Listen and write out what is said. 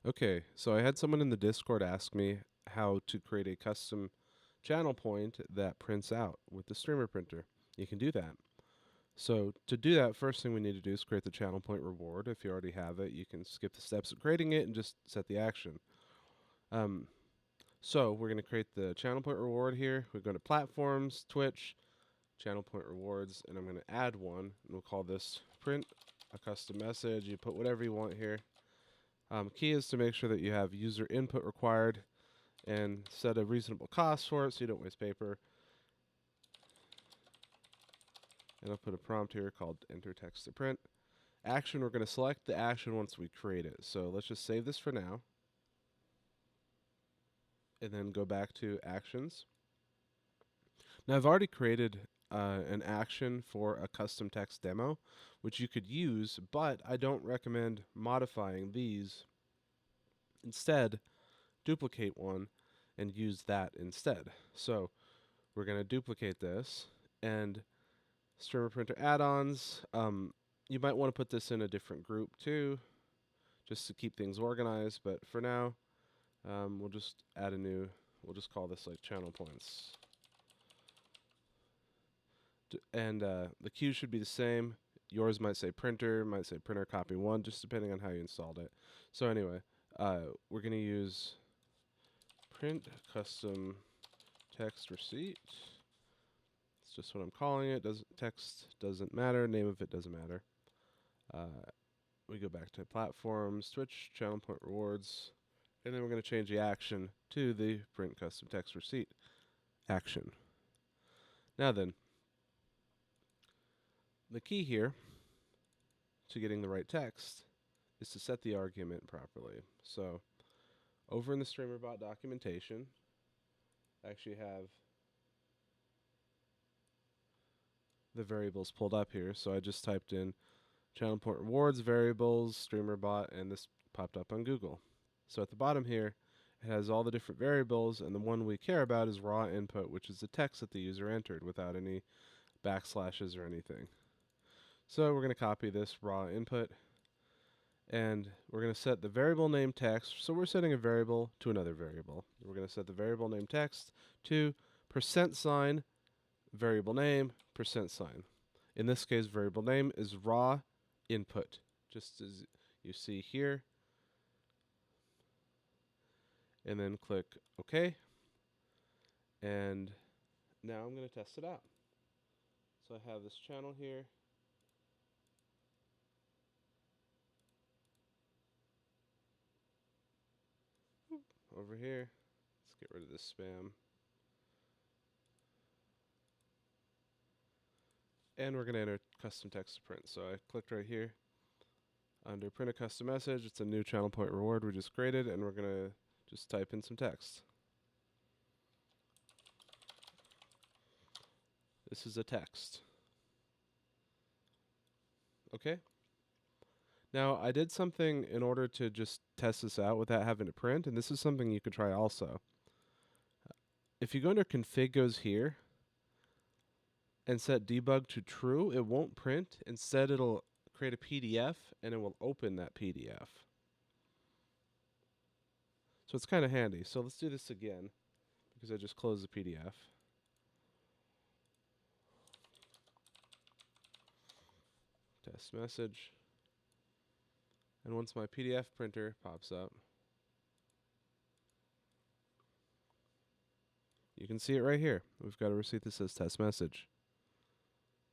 Okay, so I had someone in the Discord ask me how to create a custom channel point that prints out with the streamer printer. You can do that. So to do that, first thing we need to do is create the channel point reward. If you already have it, you can skip the steps of creating it and just set the action. Um, so we're going to create the channel point reward here. We go to platforms, Twitch, channel point rewards, and I'm going to add one. And we'll call this print a custom message. You put whatever you want here. Key is to make sure that you have user input required and set a reasonable cost for it so you don't waste paper. And I'll put a prompt here called enter text to print. Action, we're going to select the action once we create it. So let's just save this for now. And then go back to actions. Now I've already created an action for a custom text demo, which you could use, but I don't recommend modifying these. Instead, duplicate one and use that instead. So we're going to duplicate this and streamer printer add-ons. You might want to put this in a different group too, just to keep things organized. But for now, we'll just add a new. We'll just call this like channel points. And the queue should be the same. Yours might say printer, might say printer copy one, just depending on how you installed it. So anyway, we're going to use print custom text receipt. It's just what I'm calling it. Text doesn't matter. Name of it doesn't matter. We go back to platforms, Twitch, channel point rewards, and then we're going to change the action to the print custom text receipt action. Now then, the key here to getting the right text is to set the argument properly. So over in the StreamerBot documentation, I actually have the variables pulled up here. So I just typed in channel point rewards, variables, StreamerBot, and this popped up on Google. So at the bottom here, it has all the different variables, and the one we care about is raw input, which is the text that the user entered without any backslashes or anything. So we're going to copy this raw input, and we're going to set the variable name text. So we're setting a variable to another variable. We're going to set the variable name text to %, variable name, %. In this case, variable name is raw input, just as you see here. And then click OK. And now I'm going to test it out. So I have this channel here. Over here. Let's get rid of this spam. And we're going to enter custom text to print. So I clicked right here. Under print a custom message, it's a new channel point reward we just created, and we're going to just type in some text. This is a text. Okay. Now, I did something in order to just test this out without having to print, and this is something you could try also. If you go under config goes here and set debug to true, it won't print. Instead, it'll create a PDF, and it will open that PDF. So it's kind of handy. So let's do this again, because I just closed the PDF. Test message. And once my PDF printer pops up, you can see it right here. We've got a receipt that says test message.